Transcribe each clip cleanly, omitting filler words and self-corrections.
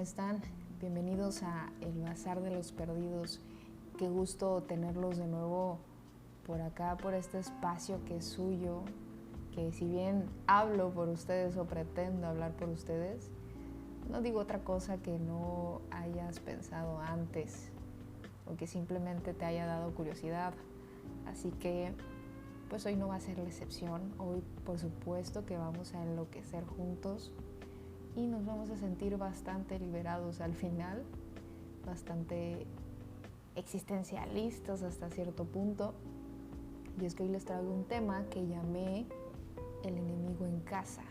están? Bienvenidos a El Bazar de los Perdidos. Qué gusto tenerlos de nuevo por acá, por este espacio que es suyo, que si bien hablo por ustedes o pretendo hablar por ustedes, no digo otra cosa que no hayas pensado antes o que simplemente te haya dado curiosidad. Así que pues hoy no va a ser la excepción. Hoy por supuesto que vamos a enloquecer juntos y nos vamos a sentir bastante liberados al final, bastante existencialistas hasta cierto punto. Y es que hoy les traigo un tema que llamé el enemigo en casa.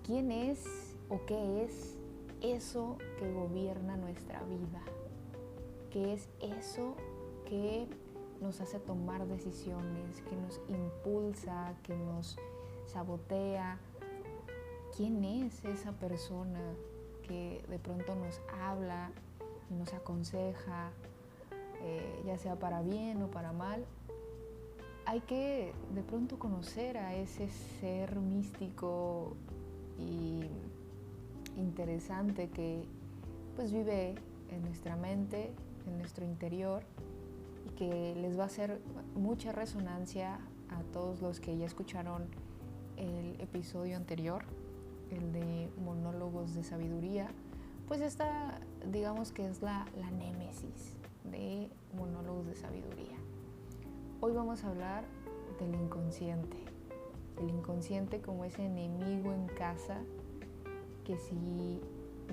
¿Quién es o qué es eso que gobierna nuestra vida? ¿Qué es eso que nos hace tomar decisiones, que nos impulsa, que nos sabotea? ¿Quién es esa persona que de pronto nos habla y nos aconseja, ya sea para bien o para mal? Hay que de pronto conocer a ese ser místico y interesante que pues vive en nuestra mente, en nuestro interior, y que les va a hacer mucha resonancia a todos los que ya escucharon el episodio anterior, el de monólogos de sabiduría. Pues esta, digamos que es la némesis de monólogos de sabiduría. Hoy vamos a hablar del inconsciente. El inconsciente como ese enemigo en casa que si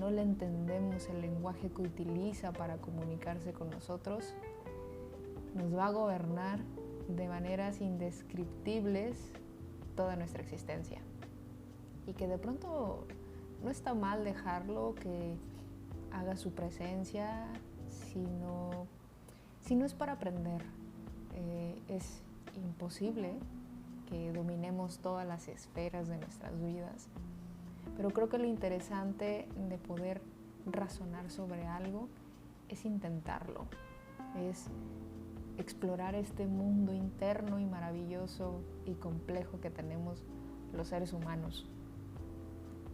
no le entendemos el lenguaje que utiliza para comunicarse con nosotros, nos va a gobernar de maneras indescriptibles toda nuestra existencia. Y que de pronto no está mal dejarlo que haga su presencia, si no es para aprender. Es imposible que dominemos todas las esferas de nuestras vidas, pero creo que lo interesante de poder razonar sobre algo es intentarlo, es explorar este mundo interno y maravilloso y complejo que tenemos los seres humanos.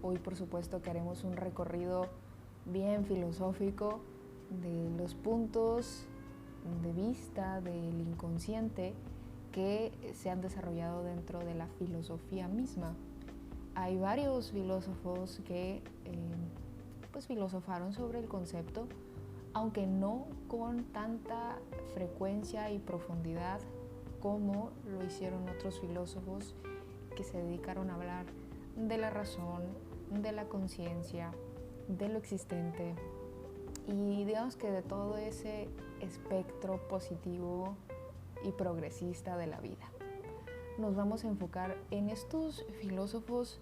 Hoy por supuesto que haremos un recorrido bien filosófico de los puntos de vista del inconsciente que se han desarrollado dentro de la filosofía misma. Hay varios filósofos que pues filosofaron sobre el concepto, aunque no con tanta frecuencia y profundidad como lo hicieron otros filósofos que se dedicaron a hablar de la razón, de la conciencia, de lo existente y digamos que de todo ese espectro positivo y progresista de la vida. Nos vamos a enfocar en estos filósofos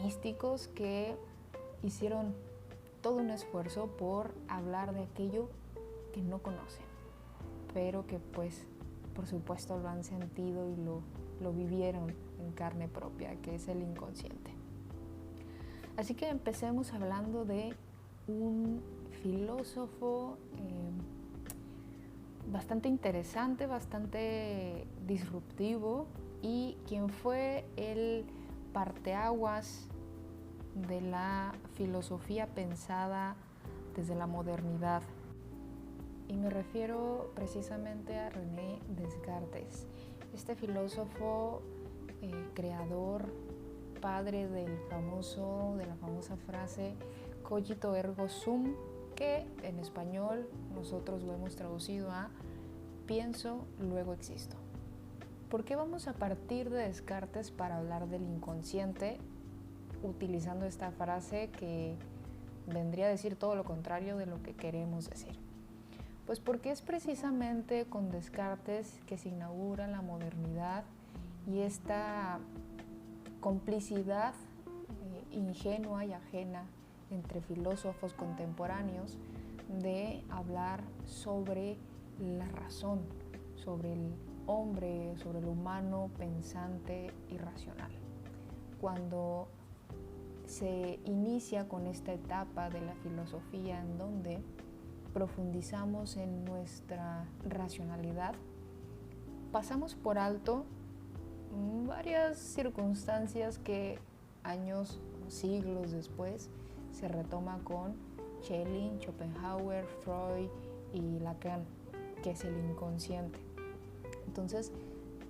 místicos que hicieron todo un esfuerzo por hablar de aquello que no conocen, pero que pues por supuesto lo han sentido y lo vivieron en carne propia, que es el inconsciente. Así que empecemos hablando de un filósofo bastante interesante, bastante disruptivo y quien fue el parteaguas de la filosofía pensada desde la modernidad. Y me refiero precisamente a René Descartes, este filósofo creador, padre de la famosa frase cogito ergo sum, que en español nosotros lo hemos traducido a pienso, luego existo. ¿Por qué vamos a partir de Descartes para hablar del inconsciente utilizando esta frase que vendría a decir todo lo contrario de lo que queremos decir? Pues porque es precisamente con Descartes que se inaugura la modernidad y esta complicidad ingenua y ajena entre filósofos contemporáneos de hablar sobre la razón, sobre el hombre, sobre el humano pensante y racional. Cuando se inicia con esta etapa de la filosofía en donde profundizamos en nuestra racionalidad, pasamos por alto varias circunstancias que años o siglos después se retoma con Schelling, Schopenhauer, Freud y Lacan, que es el inconsciente. Entonces,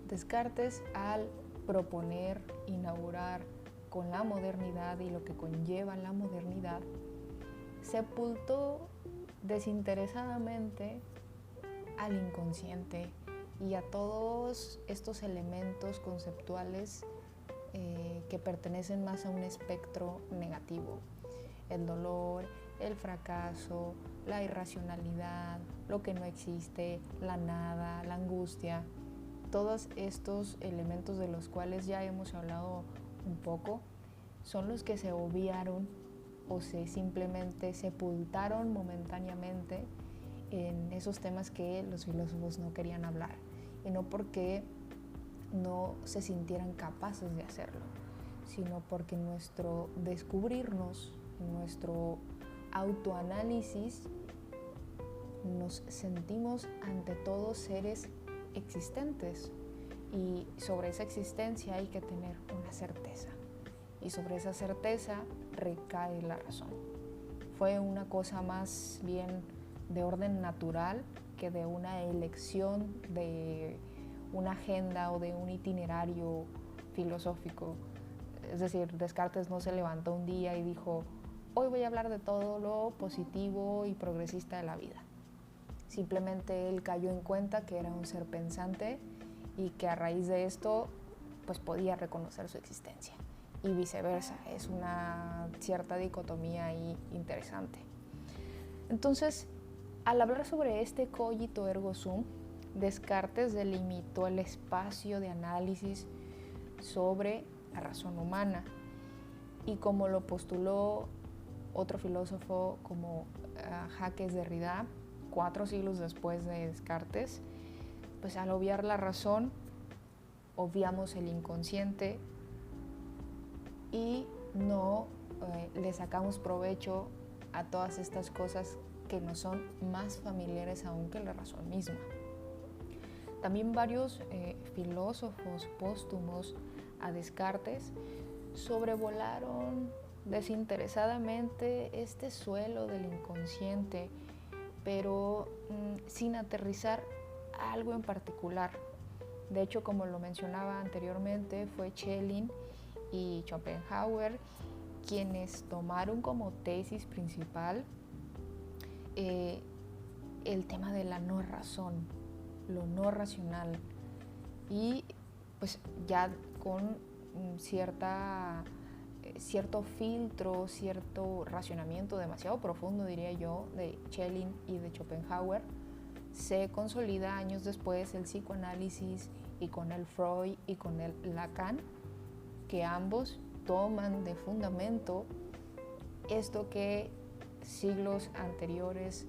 Descartes, al proponer, inaugurar con la modernidad y lo que conlleva la modernidad, sepultó desinteresadamente al inconsciente y a todos estos elementos conceptuales que pertenecen más a un espectro negativo: el dolor, el fracaso, la irracionalidad, lo que no existe, la nada, la angustia. Todos estos elementos de los cuales ya hemos hablado un poco son los que se obviaron o se simplemente sepultaron momentáneamente en esos temas que los filósofos no querían hablar, y no porque no se sintieran capaces de hacerlo, sino porque nuestro descubrirnos, nuestro autoanálisis, nos sentimos ante todo seres existentes, y sobre esa existencia hay que tener una certeza, y sobre esa certeza recae la razón. Fue una cosa más bien de orden natural que de una elección de una agenda o de un itinerario filosófico. Es decir, Descartes no se levantó un día y dijo: hoy voy a hablar de todo lo positivo y progresista de la vida. Simplemente él cayó en cuenta que era un ser pensante y que a raíz de esto pues podía reconocer su existencia, y viceversa. Es una cierta dicotomía ahí interesante. Entonces, al hablar sobre este cogito ergo sum, Descartes delimitó el espacio de análisis sobre la razón humana, y como lo postuló otro filósofo como Jacques Derrida, 4 siglos después de Descartes, pues al obviar la razón, obviamos el inconsciente y no le sacamos provecho a todas estas cosas que nos son más familiares aún que la razón misma. También varios filósofos póstumos a Descartes sobrevolaron desinteresadamente este suelo del inconsciente, pero sin aterrizar algo en particular. De hecho, como lo mencionaba anteriormente, fue Schelling y Schopenhauer quienes tomaron como tesis principal el tema de la no razón, lo no racional, y pues ya con cierto filtro, cierto racionamiento demasiado profundo, diría yo, de Schelling y de Schopenhauer, se consolida años después el psicoanálisis, y con el Freud y con el Lacan, que ambos toman de fundamento esto que siglos anteriores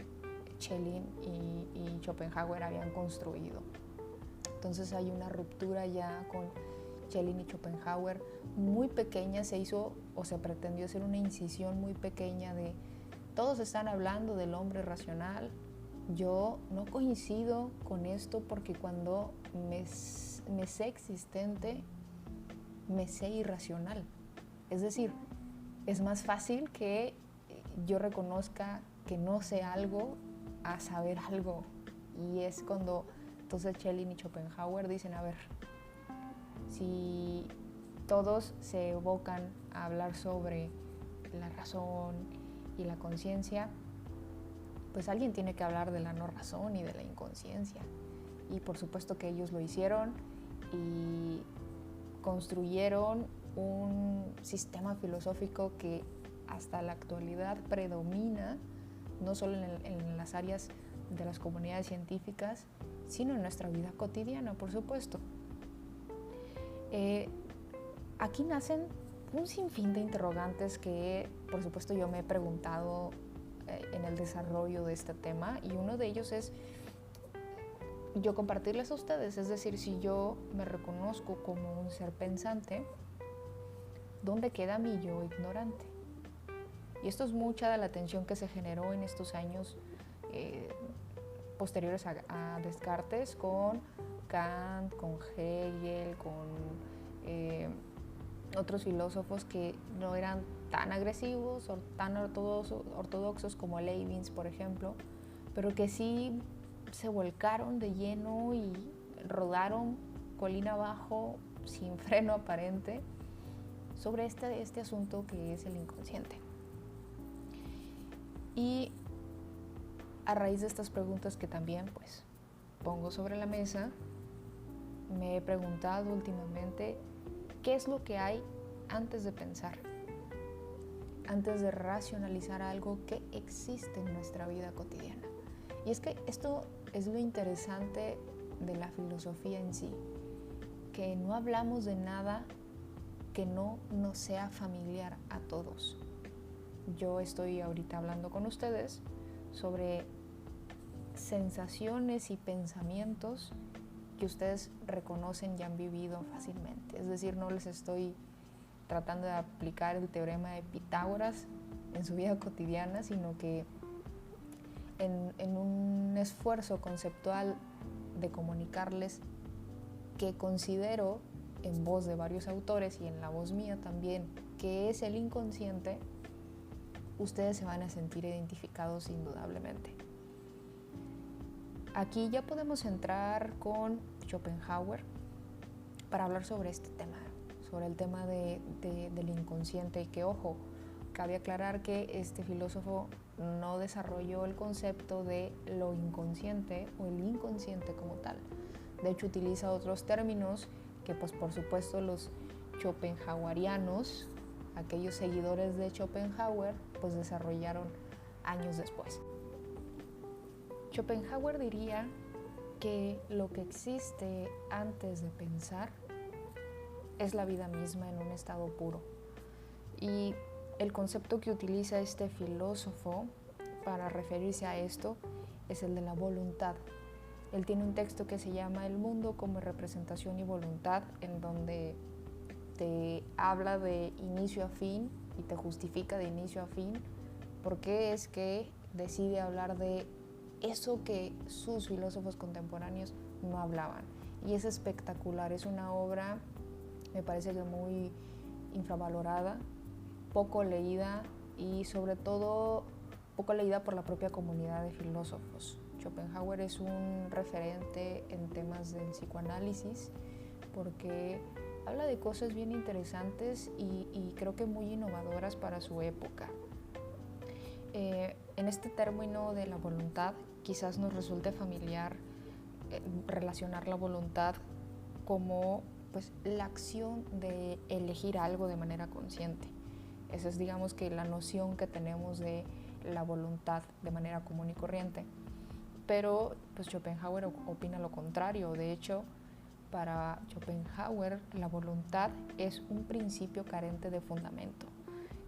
Schelling y Schopenhauer habían construido. Entonces hay una ruptura ya con Schelling y Schopenhauer muy pequeña. Se hizo o se pretendió hacer una incisión muy pequeña de: todos están hablando del hombre racional. Yo no coincido con esto, porque cuando me sé existente, me sé irracional. Es decir, es más fácil que yo reconozca que no sé algo a saber algo. Y es cuando entonces Schelling y Schopenhauer dicen: a ver, si todos se evocan a hablar sobre la razón y la conciencia, pues alguien tiene que hablar de la no razón y de la inconsciencia. Y por supuesto que ellos lo hicieron y construyeron un sistema filosófico que hasta la actualidad predomina, no solo en las áreas de las comunidades científicas, sino en nuestra vida cotidiana, por supuesto. Aquí nacen un sinfín de interrogantes que, por supuesto, yo me he preguntado en el desarrollo de este tema, y uno de ellos es yo compartirles a ustedes. Es decir, si yo me reconozco como un ser pensante, ¿dónde queda mi yo ignorante? Y esto es mucha de la tensión que se generó en estos años posteriores a Descartes, con Kant, con Hegel, con otros filósofos que no eran tan agresivos o tan ortodoxos como Leibniz, por ejemplo, pero que sí se volcaron de lleno y rodaron colina abajo sin freno aparente sobre este asunto que es el inconsciente. Y a raíz de estas preguntas que también pues pongo sobre la mesa, me he preguntado últimamente qué es lo que hay antes de pensar, antes de racionalizar algo que existe en nuestra vida cotidiana. Y es que esto es lo interesante de la filosofía en sí, que no hablamos de nada que no nos sea familiar a todos. Yo estoy ahorita hablando con ustedes sobre sensaciones y pensamientos que ustedes reconocen y han vivido fácilmente. Es decir, no les estoy tratando de aplicar el teorema de Pitágoras en su vida cotidiana, sino que en un esfuerzo conceptual de comunicarles que considero en voz de varios autores y en la voz mía también, que es el inconsciente, ustedes se van a sentir identificados indudablemente. Aquí ya podemos entrar con Schopenhauer para hablar sobre este tema, sobre el tema del inconsciente, y que, ojo, cabe aclarar que este filósofo no desarrolló el concepto de lo inconsciente o el inconsciente como tal. De hecho, utiliza otros términos que, pues, por supuesto, los schopenhauerianos, aquellos seguidores de Schopenhauer, pues desarrollaron años después. Schopenhauer diría que lo que existe antes de pensar es la vida misma en un estado puro. Y el concepto que utiliza este filósofo para referirse a esto es el de la voluntad. Él tiene un texto que se llama El mundo como representación y voluntad, en donde te habla de inicio a fin y te justifica de inicio a fin por qué es que decide hablar de eso que sus filósofos contemporáneos no hablaban. Y es espectacular, es una obra, me parece que muy infravalorada, poco leída y sobre todo poco leída por la propia comunidad de filósofos. Schopenhauer es un referente en temas del psicoanálisis porque habla de cosas bien interesantes y creo que muy innovadoras para su época. En este término de la voluntad quizás nos resulte familiar relacionar la voluntad como, pues, la acción de elegir algo de manera consciente. Esa es, digamos, que la noción que tenemos de la voluntad de manera común y corriente. Pero pues Schopenhauer opina lo contrario. De hecho, para Schopenhauer la voluntad es un principio carente de fundamento.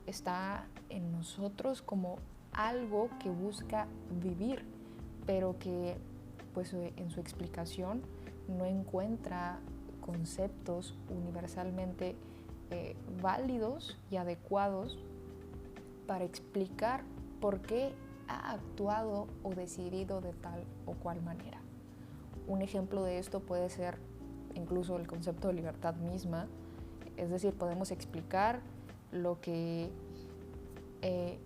Está en nosotros como algo que busca vivir, pero que pues en su explicación no encuentra conceptos universalmente válidos y adecuados para explicar por qué ha actuado o decidido de tal o cual manera. Un ejemplo de esto puede ser incluso el concepto de libertad misma, es decir, podemos explicar lo que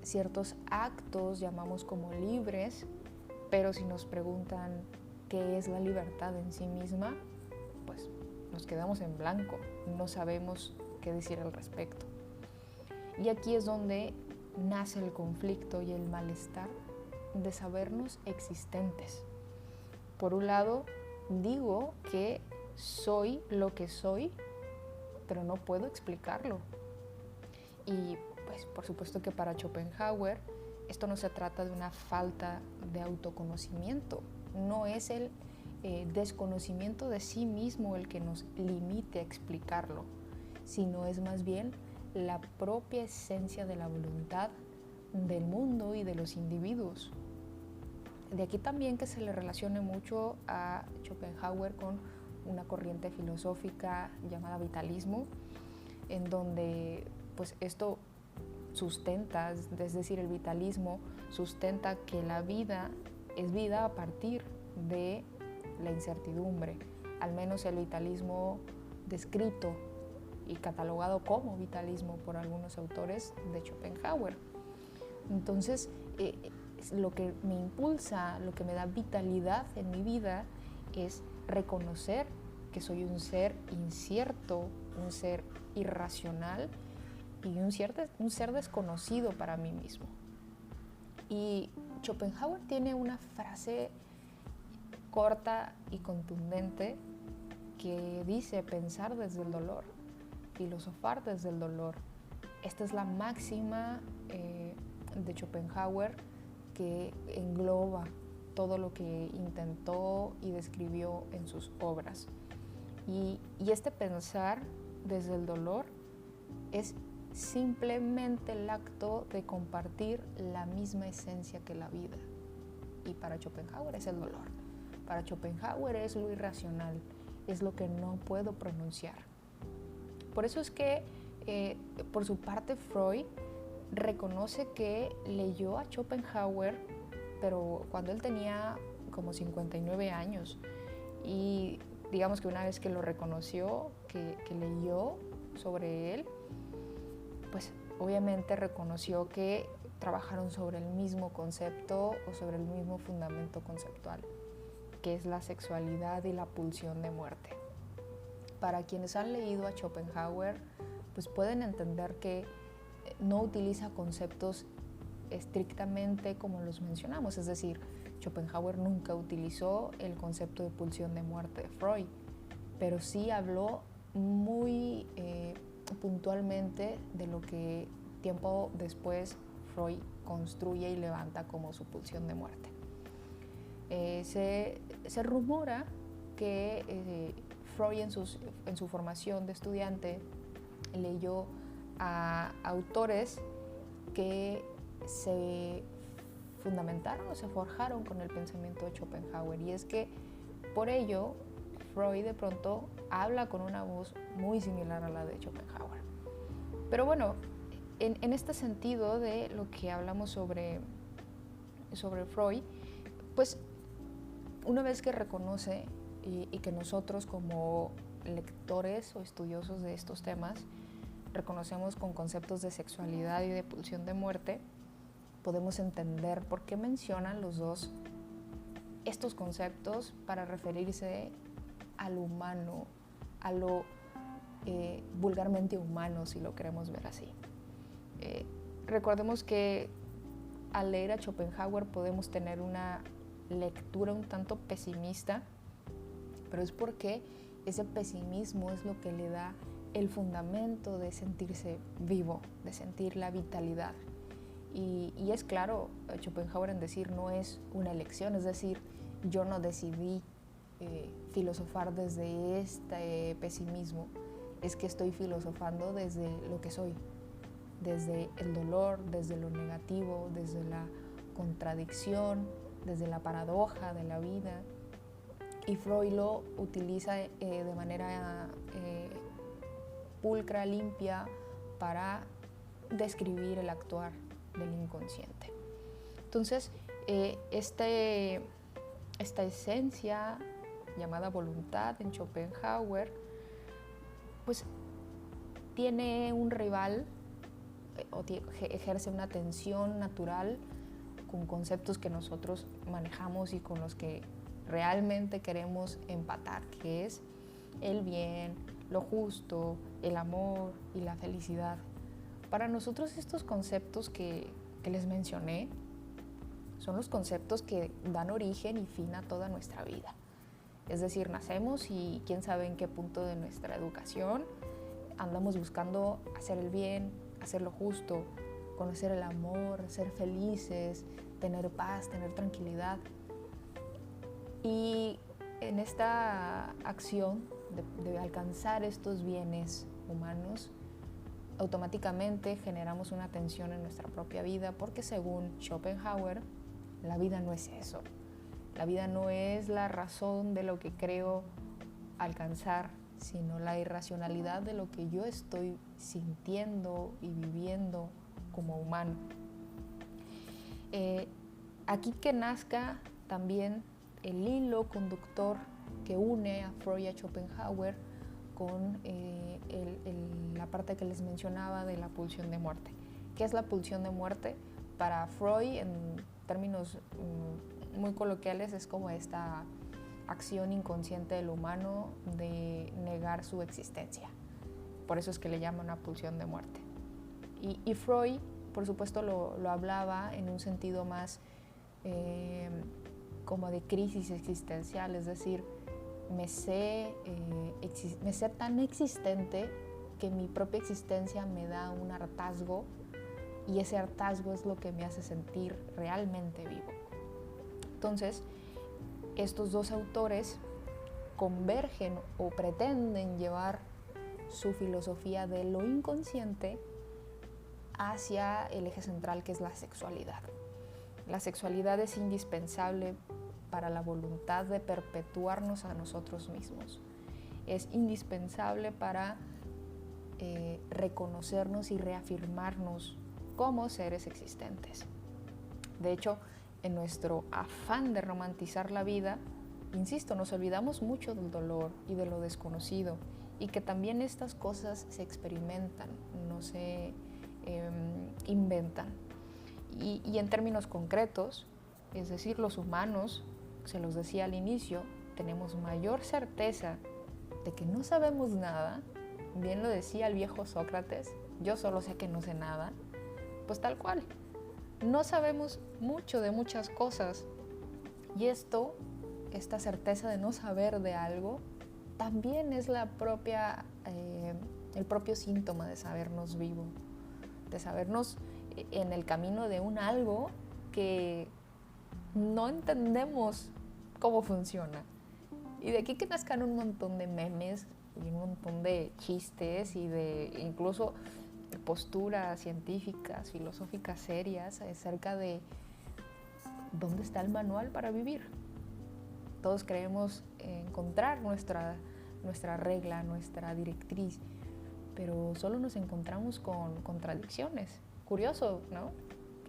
ciertos actos llamamos como libres, pero si nos preguntan qué es la libertad en sí misma, pues nos quedamos en blanco, no sabemos qué decir al respecto. Y aquí es donde nace el conflicto y el malestar de sabernos existentes. Por un lado, digo que soy lo que soy, pero no puedo explicarlo. Y pues por supuesto que para Schopenhauer esto no se trata de una falta de autoconocimiento, no es el desconocimiento de sí mismo el que nos limite a explicarlo, sino es más bien la propia esencia de la voluntad del mundo y de los individuos. De aquí también que se le relacione mucho a Schopenhauer con una corriente filosófica llamada vitalismo, en donde pues esto sustenta, es decir, el vitalismo sustenta que la vida es vida a partir de la incertidumbre, al menos el vitalismo descrito y catalogado como vitalismo por algunos autores de Schopenhauer. Entonces, lo que me impulsa, lo que me da vitalidad en mi vida es reconocer que soy un ser incierto, un ser irracional y un ser desconocido para mí mismo. Y Schopenhauer tiene una frase corta y contundente que dice: pensar desde el dolor, filosofar desde el dolor. Esta es la máxima de Schopenhauer, que engloba todo lo que intentó y describió en sus obras. Y este pensar desde el dolor es simplemente el acto de compartir la misma esencia que la vida. Y para Schopenhauer es el dolor. Para Schopenhauer es lo irracional, es lo que no puedo pronunciar. Por eso es que, por su parte, Freud reconoce que leyó a Schopenhauer, pero cuando él tenía como 59 años. Y digamos que una vez que lo reconoció, que leyó sobre él, pues obviamente reconoció que trabajaron sobre el mismo concepto o sobre el mismo fundamento conceptual, que es la sexualidad y la pulsión de muerte. Para quienes han leído a Schopenhauer, pues pueden entender que no utiliza conceptos estrictamente como los mencionamos, es decir, Schopenhauer nunca utilizó el concepto de pulsión de muerte de Freud, pero sí habló muy puntualmente de lo que tiempo después Freud construye y levanta como su pulsión de muerte. Se rumora que Freud en su formación de estudiante leyó a autores que se fundamentaron o se forjaron con el pensamiento de Schopenhauer, y es que por ello Freud de pronto habla con una voz muy similar a la de Schopenhauer. Pero bueno, en este sentido de lo que hablamos sobre Freud, pues una vez que reconoce y que nosotros como lectores o estudiosos de estos temas reconocemos con conceptos de sexualidad y de pulsión de muerte, podemos entender por qué mencionan los dos estos conceptos para referirse a lo humano, a lo vulgarmente humano, si lo queremos ver así. Recordemos que al leer a Schopenhauer podemos tener una lectura un tanto pesimista, pero es porque ese pesimismo es lo que le da el fundamento de sentirse vivo, de sentir la vitalidad. Y es claro, Schopenhauer en decir no es una elección, es decir, yo no decidí filosofar desde este pesimismo, es que estoy filosofando desde lo que soy, desde el dolor, desde lo negativo, desde la contradicción, desde la paradoja de la vida. Y Freud lo utiliza de manera pulcra, limpia, para describir el actuar del inconsciente. Entonces, esta esencia llamada voluntad en Schopenhauer, pues tiene un rival o ejerce una tensión natural con conceptos que nosotros manejamos y con los que realmente queremos empatar, que es el bien, lo justo, el amor y la felicidad. Para nosotros estos conceptos que les mencioné son los conceptos que dan origen y fin a toda nuestra vida. Es decir, nacemos y quién sabe en qué punto de nuestra educación andamos buscando hacer el bien, hacer lo justo, conocer el amor, ser felices, tener paz, tener tranquilidad. Y en esta acción de alcanzar estos bienes humanos, automáticamente generamos una tensión en nuestra propia vida, porque según Schopenhauer, la vida no es eso. La vida no es la razón de lo que creo alcanzar, sino la irracionalidad de lo que yo estoy sintiendo y viviendo como humano. Aquí que nazca también el hilo conductor que une a Freud y a Schopenhauer con el parte que les mencionaba de la pulsión de muerte. ¿Qué es la pulsión de muerte? Para Freud, en términos muy coloquiales, es como esta acción inconsciente del humano de negar su existencia. Por eso es que le llaman una pulsión de muerte. Y Freud, por supuesto, lo hablaba en un sentido más como de crisis existencial, es decir, me sé tan existente que mi propia existencia me da un hartazgo, y ese hartazgo es lo que me hace sentir realmente vivo. Entonces, estos dos autores convergen o pretenden llevar su filosofía de lo inconsciente hacia el eje central, que es la sexualidad. La sexualidad es indispensable para la voluntad de perpetuarnos a nosotros mismos. Es indispensable para reconocernos y reafirmarnos como seres existentes. De hecho, en nuestro afán de romantizar la vida, insisto, nos olvidamos mucho del dolor y de lo desconocido, y que también estas cosas se experimentan, no se inventan. Y en términos concretos, es decir, los humanos, se los decía al inicio, tenemos mayor certeza de que no sabemos nada. Bien lo decía el viejo Sócrates, yo solo sé que no sé nada. Pues tal cual, no sabemos mucho de muchas cosas, y esta certeza de no saber de algo también es el propio síntoma de sabernos vivo, de sabernos en el camino de un algo que no entendemos cómo funciona. Y de aquí que nazcan un montón de memes y un montón de chistes y de incluso posturas científicas, filosóficas serias acerca de dónde está el manual para vivir. Todos creemos encontrar nuestra regla, nuestra directriz, pero solo nos encontramos con contradicciones. Curioso, ¿no?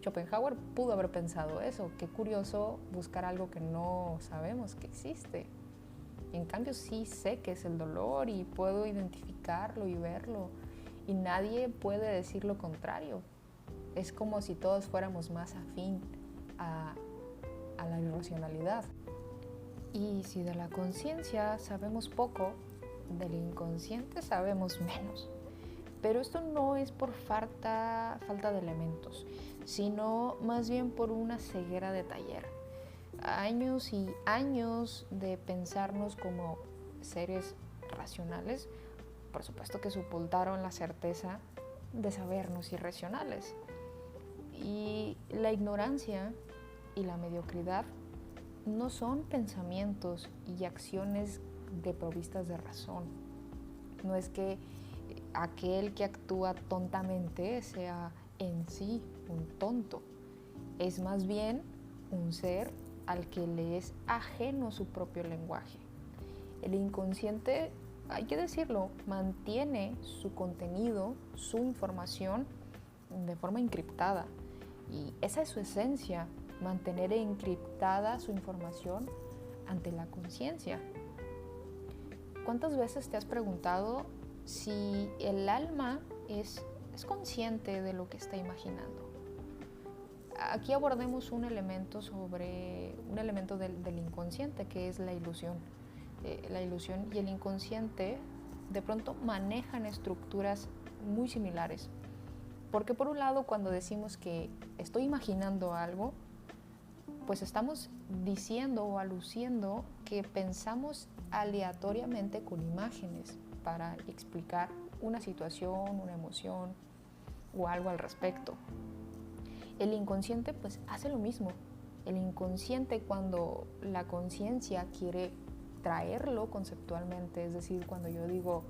Schopenhauer pudo haber pensado eso. Qué curioso buscar algo que no sabemos que existe. En cambio, sí sé que es el dolor y puedo identificarlo y verlo. Y nadie puede decir lo contrario. Es como si todos fuéramos más afín a la irracionalidad. Y si de la conciencia sabemos poco, del inconsciente sabemos menos. Pero esto no es por falta de elementos, sino más bien por una ceguera de taller. Años y años de pensarnos como seres racionales, por supuesto que sepultaron la certeza de sabernos irracionales. Y la ignorancia y la mediocridad no son pensamientos y acciones desprovistas de razón. No es que aquel que actúa tontamente sea en sí un tonto. Es más bien un ser al que le es ajeno su propio lenguaje. El inconsciente, hay que decirlo, mantiene su contenido, su información de forma encriptada. Y esa es su esencia, mantener encriptada su información ante la conciencia. ¿Cuántas veces te has preguntado si el alma es consciente de lo que está imaginando? Aquí abordemos un elemento del inconsciente, que es la ilusión. La ilusión y el inconsciente de pronto manejan estructuras muy similares. Porque por un lado, cuando decimos que estoy imaginando algo, pues estamos diciendo o aluciendo que pensamos aleatoriamente con imágenes para explicar una situación, una emoción o algo al respecto. El inconsciente pues hace lo mismo. El inconsciente, cuando la conciencia quiere traerlo conceptualmente, es decir, cuando yo digo,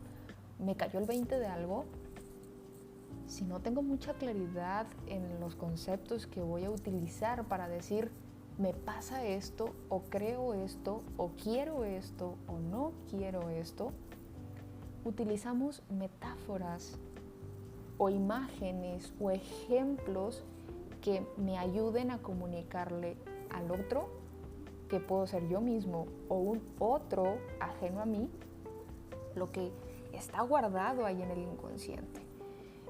me cayó el 20 de algo, si no tengo mucha claridad en los conceptos que voy a utilizar para decir, me pasa esto, o creo esto, o quiero esto, o no quiero esto, utilizamos metáforas o imágenes o ejemplos que me ayuden a comunicarle al otro, que puedo ser yo mismo o un otro ajeno a mí, lo que está guardado ahí en el inconsciente.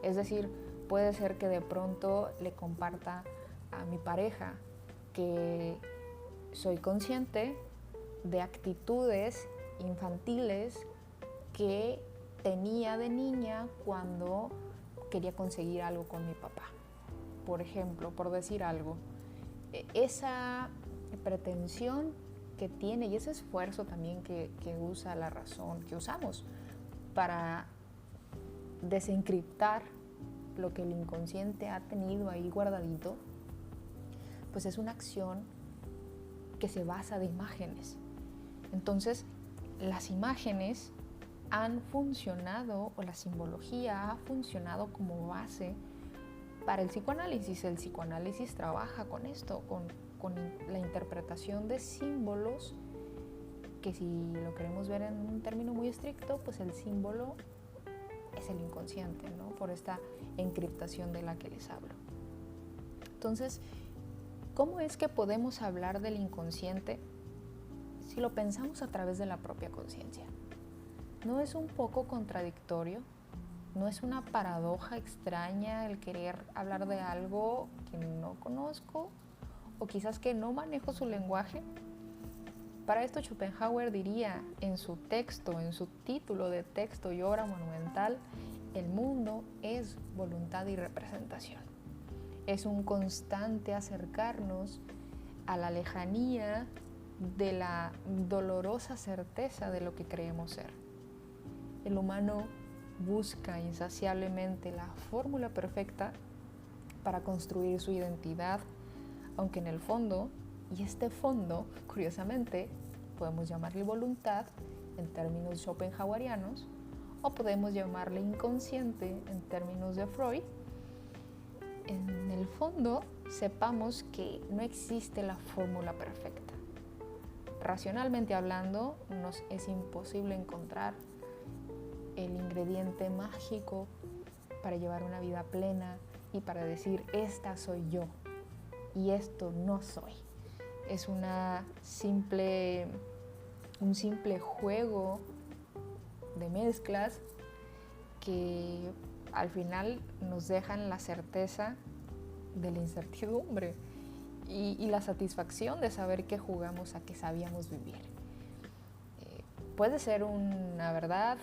Es decir, puede ser que de pronto le comparta a mi pareja que soy consciente de actitudes infantiles que tenía de niña cuando quería conseguir algo con mi papá. Por ejemplo, por decir algo, esa pretensión que tiene y ese esfuerzo también que usa la razón, que usamos para desencriptar lo que el inconsciente ha tenido ahí guardadito, pues es una acción que se basa de imágenes. Entonces, las imágenes han funcionado, o la simbología ha funcionado como base para el psicoanálisis. El psicoanálisis trabaja con esto, con la interpretación de símbolos, que si lo queremos ver en un término muy estricto, pues el símbolo es el inconsciente, ¿no? Por esta encriptación de la que les hablo. Entonces, ¿cómo es que podemos hablar del inconsciente si lo pensamos a través de la propia conciencia? ¿No es un poco contradictorio? ¿No es una paradoja extraña el querer hablar de algo que no conozco o quizás que no manejo su lenguaje? Para esto Schopenhauer diría en su texto, en su título de texto y obra monumental, el mundo es voluntad y representación. Es un constante acercarnos a la lejanía de la dolorosa certeza de lo que creemos ser. El humano busca insaciablemente la fórmula perfecta para construir su identidad, aunque en el fondo, y este fondo, curiosamente, podemos llamarle voluntad en términos schopenhauerianos, o podemos llamarle inconsciente en términos de Freud, en el fondo sepamos que no existe la fórmula perfecta. Racionalmente hablando, nos es imposible encontrar el ingrediente mágico para llevar una vida plena y para decir, esta soy yo y esto no soy. Es un simple juego de mezclas que al final nos dejan la certeza de la incertidumbre y la satisfacción de saber que jugamos a que sabíamos vivir. Puede ser una verdad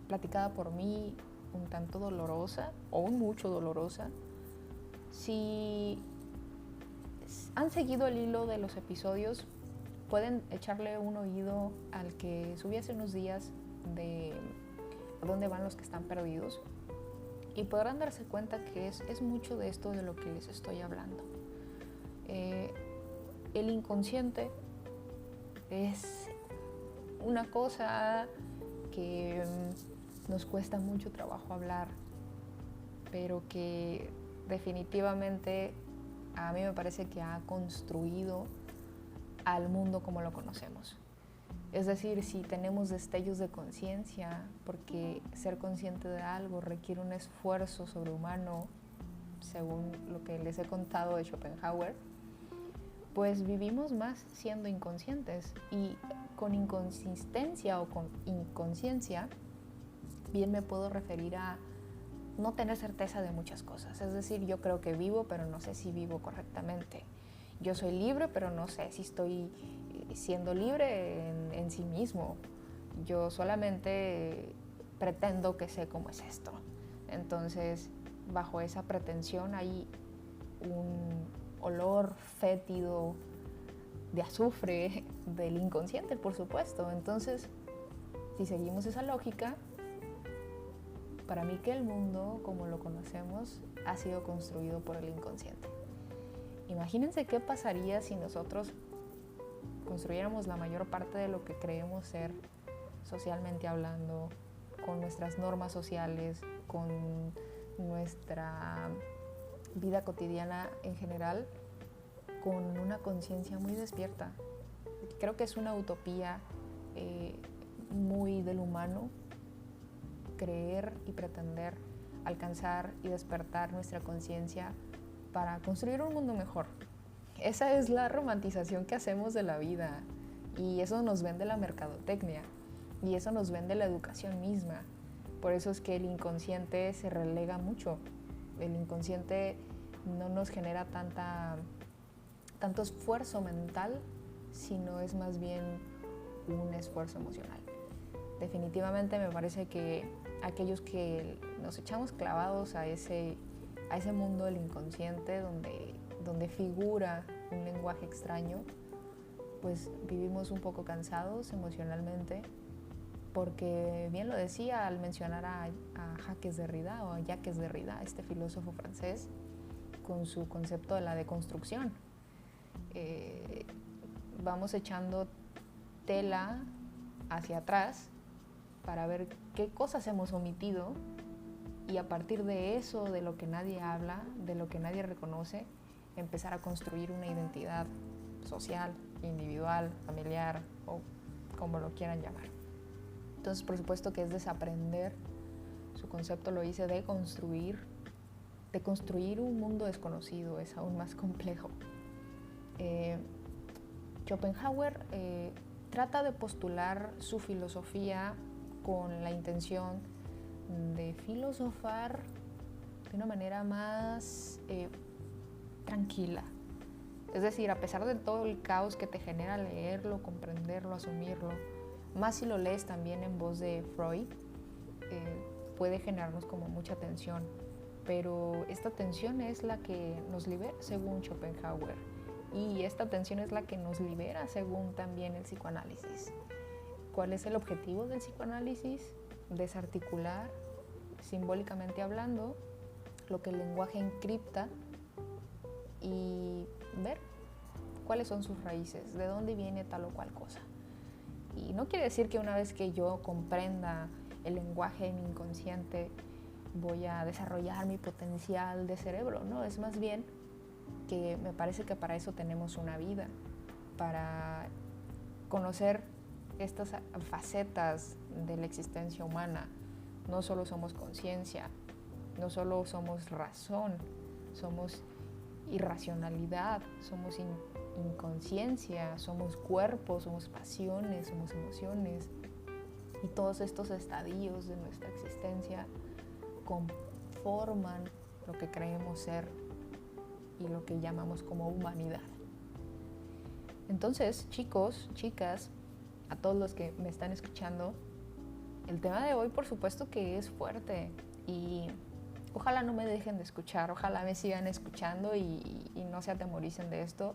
platicada por mí un tanto dolorosa o un mucho dolorosa. Si han seguido el hilo de los episodios, pueden echarle un oído al que subí hace unos días de ¿A dónde van los que están perdidos? Y podrán darse cuenta que es mucho de esto de lo que les estoy hablando. El inconsciente es una cosa que nos cuesta mucho trabajo hablar, pero que definitivamente a mí me parece que ha construido al mundo como lo conocemos. Es decir, si tenemos destellos de conciencia, porque ser consciente de algo requiere un esfuerzo sobrehumano, según lo que les he contado de Schopenhauer, pues vivimos más siendo inconscientes. Y con inconsistencia o con inconsciencia, bien me puedo referir a no tener certeza de muchas cosas. Es decir, yo creo que vivo, pero no sé si vivo correctamente. Yo soy libre, pero no sé si estoy siendo libre en sí mismo. Yo solamente pretendo que sé cómo es esto. Entonces, bajo esa pretensión hay un olor fétido de azufre del inconsciente, por supuesto. Entonces, si seguimos esa lógica, para mí que el mundo, como lo conocemos, ha sido construido por el inconsciente. Imagínense qué pasaría si nosotros construyéramos la mayor parte de lo que creemos ser socialmente hablando, con nuestras normas sociales, con nuestra vida cotidiana en general, con una conciencia muy despierta. Creo que es una utopía muy del humano creer y pretender alcanzar y despertar nuestra conciencia para construir un mundo mejor. Esa es la romantización que hacemos de la vida y eso nos vende la mercadotecnia. Y eso nos vende la educación misma. Por eso es que el inconsciente se relega mucho. El inconsciente no nos genera tanto esfuerzo mental, sino es más bien un esfuerzo emocional. Definitivamente me parece que aquellos que nos echamos clavados a ese mundo del inconsciente donde figura un lenguaje extraño, pues vivimos un poco cansados emocionalmente, porque bien lo decía al mencionar a Jacques Derrida, o a Jacques Derrida, este filósofo francés, con su concepto de la deconstrucción. Vamos echando tela hacia atrás para ver qué cosas hemos omitido, y a partir de eso, de lo que nadie habla, de lo que nadie reconoce, empezar a construir una identidad social, individual, familiar o como lo quieran llamar. Entonces, por supuesto que es desaprender. Su concepto lo dice, de construir un mundo desconocido, es aún más complejo. Schopenhauer trata de postular su filosofía con la intención de filosofar de una manera más tranquila. Es decir, a pesar de todo el caos que te genera leerlo, comprenderlo, asumirlo, más si lo lees también en voz de Freud, puede generarnos como mucha tensión. Pero esta tensión es la que nos libera, según Schopenhauer. Y esta tensión es la que nos libera, según también el psicoanálisis. ¿Cuál es el objetivo del psicoanálisis? Desarticular, simbólicamente hablando, lo que el lenguaje encripta y ver cuáles son sus raíces, de dónde viene tal o cual cosa. Y no quiere decir que una vez que yo comprenda el lenguaje de mi inconsciente voy a desarrollar mi potencial de cerebro, no, es más bien que me parece que para eso tenemos una vida, para conocer estas facetas de la existencia humana. No solo somos conciencia, no solo somos razón, somos irracionalidad, somos inconsciencia, somos cuerpo, somos pasiones, somos emociones. Y todos estos estadios de nuestra existencia conforman lo que creemos ser y lo que llamamos como humanidad. Entonces, chicos, chicas, a todos los que me están escuchando, el tema de hoy por supuesto que es fuerte y ojalá no me dejen de escuchar, ojalá me sigan escuchando y no se atemoricen de esto,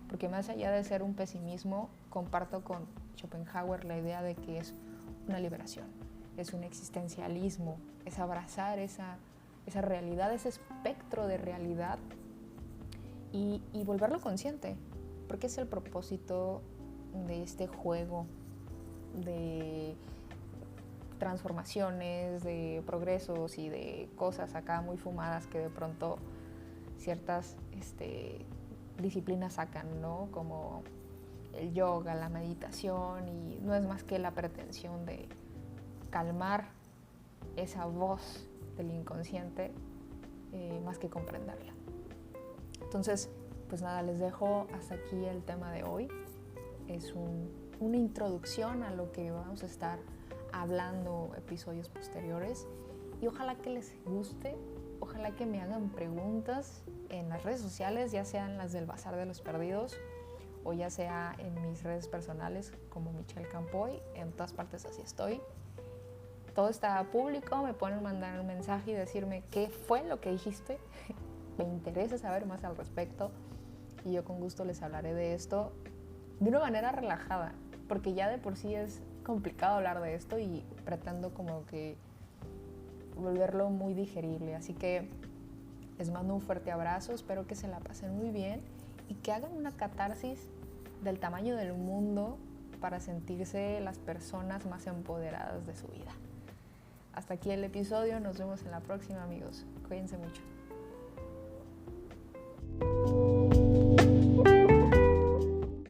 porque más allá de ser un pesimismo, comparto con Schopenhauer la idea de que es una liberación, es un existencialismo, es abrazar esa realidad, ese espectro de realidad y volverlo consciente, porque es el propósito de este juego de transformaciones, de progresos y de cosas acá muy fumadas que de pronto ciertas disciplinas sacan, ¿no? Como el yoga, la meditación, y no es más que la pretensión de calmar esa voz del inconsciente más que comprenderla. Entonces, pues nada, les dejo hasta aquí el tema de hoy. Es una introducción a lo que vamos a estar hablando episodios posteriores y ojalá que les guste, ojalá que me hagan preguntas en las redes sociales, ya sean las del Bazar de los Perdidos o ya sea en mis redes personales como Michelle Campoy, en todas partes así estoy. Todo está público, me pueden mandar un mensaje y decirme qué fue lo que dijiste, me interesa saber más al respecto y yo con gusto les hablaré de esto de una manera relajada, porque ya de por sí es complicado hablar de esto y pretendo como que volverlo muy digerible. Así que les mando un fuerte abrazo, espero que se la pasen muy bien y que hagan una catarsis del tamaño del mundo para sentirse las personas más empoderadas de su vida. Hasta aquí el episodio, nos vemos en la próxima, amigos. Cuídense mucho.